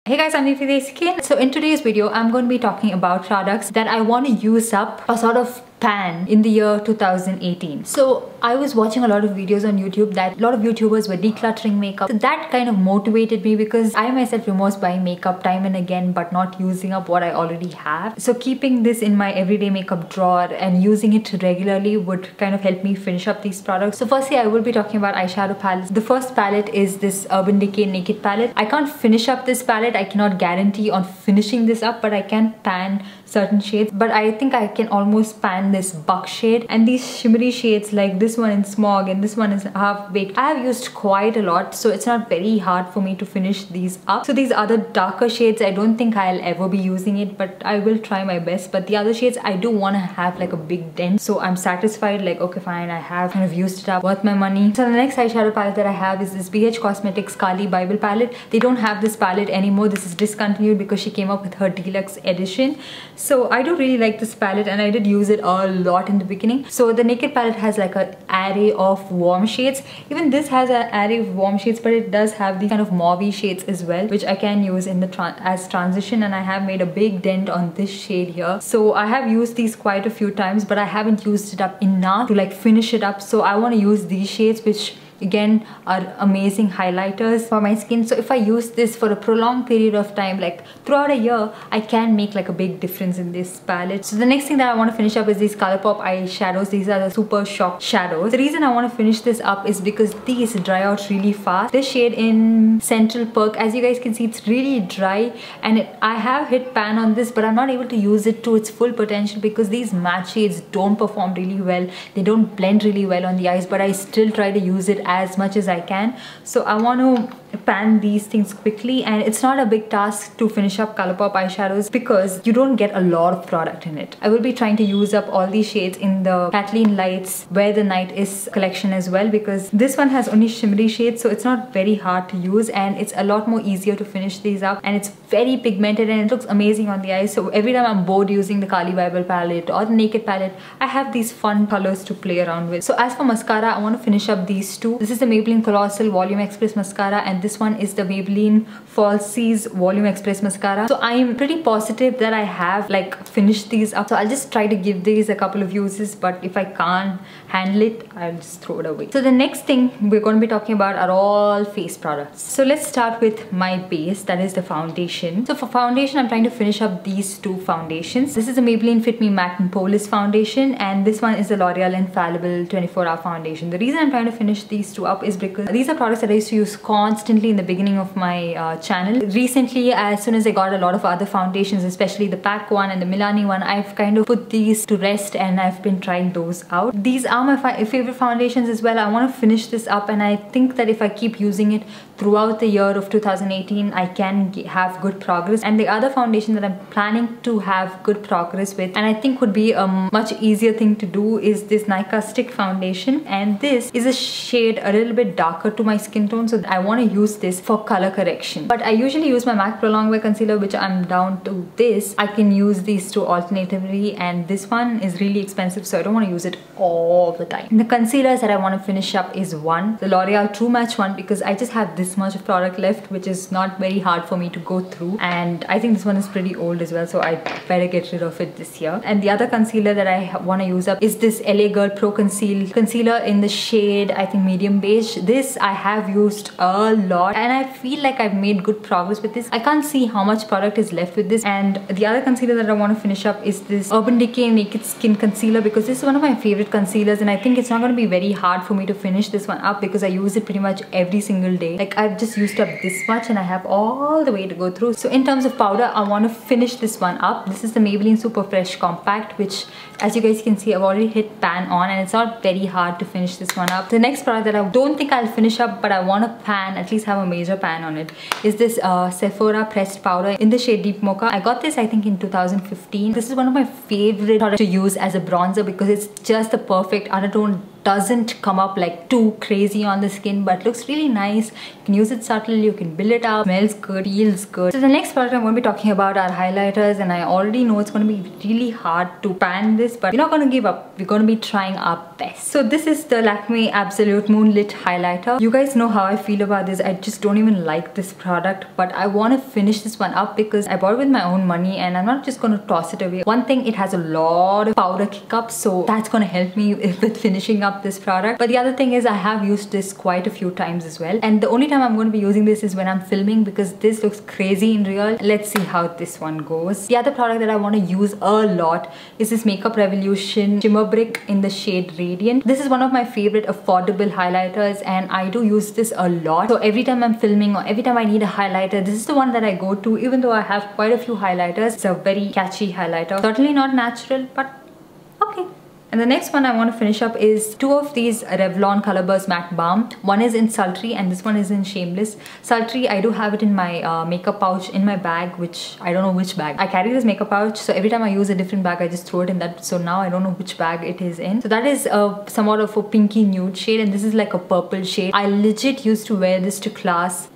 Hey guys, I'm Deepthi. So in today's video, I'm going to be talking about products that I want to use up or sort of pan in the year 2018. So I was watching a lot of videos on YouTube that a lot of YouTubers were decluttering makeup. So that kind of motivated me because I myself remorse buying makeup time and again but not using up what I already have. So keeping this in my everyday makeup drawer and using it regularly would kind of help me finish up these products. So firstly, I will be talking about eyeshadow palettes. The first palette is this Urban Decay Naked palette. I can't finish up this palette. I cannot guarantee on finishing this up, but I can pan certain shades. But I think I can almost pan this buck shade, and these shimmery shades like this one in Smog and this one is Half Baked. I have used quite a lot, so it's not very hard for me to finish these up. So these other darker shades, I don't think I'll ever be using it, but I will try my best. But the other shades, I do want to have like a big dent, so I'm satisfied, like okay fine, I have kind of used it up, worth my money. So the next eyeshadow palette that I have is this BH Cosmetics Carli Bybel Palette. They don't have this palette anymore. This is discontinued because she came up with her deluxe edition. So I do really like this palette and I did use it a lot in the beginning. So the Naked palette has like an array of warm shades. Even this has an array of warm shades, but it does have these kind of mauve shades as well, which I can use in the as transition, and I have made a big dent on this shade here. So I have used these quite a few times, but I haven't used it up enough to like finish it up. So I want to use these shades, which again are amazing highlighters for my skin. So if I use this for a prolonged period of time, like throughout a year, I can make like a big difference in this palette. So the next thing that I want to finish up is these Colourpop eyeshadows. These are the Super Shock shadows. The reason I want to finish this up is because these dry out really fast. This shade in Central Perk, as you guys can see, it's really dry, and I have hit pan on this, but I'm not able to use it to its full potential because these matte shades don't perform really well. They don't blend really well on the eyes, but I still try to use it as much as I can. So I want to pan these things quickly, and it's not a big task to finish up Colourpop eyeshadows because you don't get a lot of product in it. I will be trying to use up all these shades in the Kathleen Lights Where the Night Is collection as well, because this one has only shimmery shades, so it's not very hard to use and it's a lot more easier to finish these up, and it's very pigmented and it looks amazing on the eyes. So every time I'm bored using the Carli Bybel palette or the Naked palette, I have these fun colors to play around with. So as for mascara, I want to finish up these two. This is the Maybelline Colossal Volume Express Mascara, and this one is the Maybelline Falsies Volume Express Mascara. So I'm pretty positive that I have like finished these up. So I'll just try to give these a couple of uses, but if I can't handle it, I'll just throw it away. So the next thing we're going to be talking about are all face products. So let's start with my base, that is the foundation. So for foundation, I'm trying to finish up these two foundations. This is the Maybelline Fit Me Matte and Poreless Foundation, and this one is the L'Oreal Infallible 24-hour foundation. The reason I'm trying to finish these two up is because these are products that I used to use constantly in the beginning of my channel. Recently, as soon as I got a lot of other foundations, especially the PAC one and the Milani one, I've kind of put these to rest and I've been trying those out. These are my favorite foundations as well. I want to finish this up, and I think that if I keep using it throughout the year of 2018, I can have good progress. And the other foundation that I'm planning to have good progress with, and I think would be a much easier thing to do, is this Nykaa Stick Foundation, and this is a shade a little bit darker to my skin tone, so I want to use this for color correction. But I usually use my MAC Pro Longwear concealer, which I'm down to this. I can use these two alternatively, and this one is really expensive, so I don't want to use it all the time. And the concealers that I want to finish up is one, the L'Oreal True Match one, because I just have this much of product left, which is not very hard for me to go through, and I think this one is pretty old as well, so I better get rid of it this year. And the other concealer that I want to use up is this LA Girl Pro Concealer in the shade, I think, medium beige. This I have used a lot and I feel like I've made good progress with this. I can't see how much product is left with this. And the other concealer that I want to finish up is this Urban Decay Naked Skin Concealer, because this is one of my favorite concealers, and I think it's not going to be very hard for me to finish this one up because I use it pretty much every single day. Like, I've just used up this much and I have all the way to go through. So in terms of powder, I want to finish this one up. This is the Maybelline Super Fresh Compact, which, as you guys can see, I've already hit pan on, and it's not very hard to finish this one up. The next product that I don't think I'll finish up, but I want to pan, at least have a major pan on it, is this Sephora pressed powder in the shade Deep Mocha. I got this I think in 2015. This is one of my favorite products to use as a bronzer because it's just the perfect undertone doesn't come up like too crazy on the skin, but looks really nice. You can use it subtle, you can build it up, smells good, feels good. So the next product I'm going to be talking about are highlighters, and I already know it's going to be really hard to pan this, but we're not going to give up. We're going to be trying our best. So this is the Lakme Absolute Moonlit highlighter. You guys know how I feel about this. I just don't even like this product, but I want to finish this one up because I bought it with my own money and I'm not just going to toss it away. One thing, it has a lot of powder kick up, so that's going to help me with finishing up this product. But the other thing is I have used this quite a few times as well, and the only time I'm going to be using this is when I'm filming because this looks crazy in real. Let's see how this one goes. The other product that I want to use a lot is this Makeup Revolution Shimmer Brick in the shade Radiant. This is one of my favorite affordable highlighters and I do use this a lot. So every time I'm filming or every time I need a highlighter, this is the one that I go to, even though I have quite a few highlighters. It's a very catchy highlighter. Certainly not natural, but okay. And the next one I want to finish up is two of these Revlon Colorburst Matte Balm. One is in Sultry and this one is in Shameless. Sultry, I do have it in my makeup pouch in my bag, which I don't know which bag. I carry this makeup pouch, so every time I use a different bag, I just throw it in that. So now I don't know which bag it is in. So that is somewhat of a pinky nude shade, and this is like a purple shade. I legit used to wear this to class.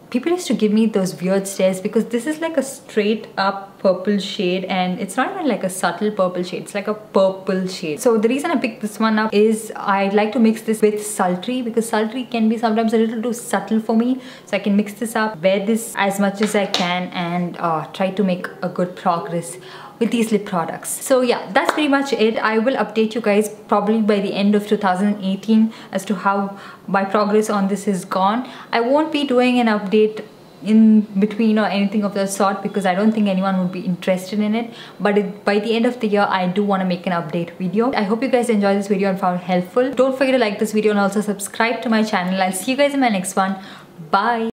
People used to give me those weird stares because this is like a straight up purple shade and it's not even like a subtle purple shade, it's like a purple shade. So the reason I picked this one up is I'd like to mix this with Sultry because Sultry can be sometimes a little too subtle for me. So I can mix this up, wear this as much as I can, and try to make a good progress with these lip products. So yeah, that's pretty much it. I will update you guys probably by the end of 2018 as to how my progress on this is gone. I won't be doing an update in between or anything of the sort because I don't think anyone would be interested in it, but by the end of the year I do want to make an update video. I hope you guys enjoyed this video and found it helpful. Don't forget to like this video and also subscribe to my channel. I'll see you guys in my next one. Bye.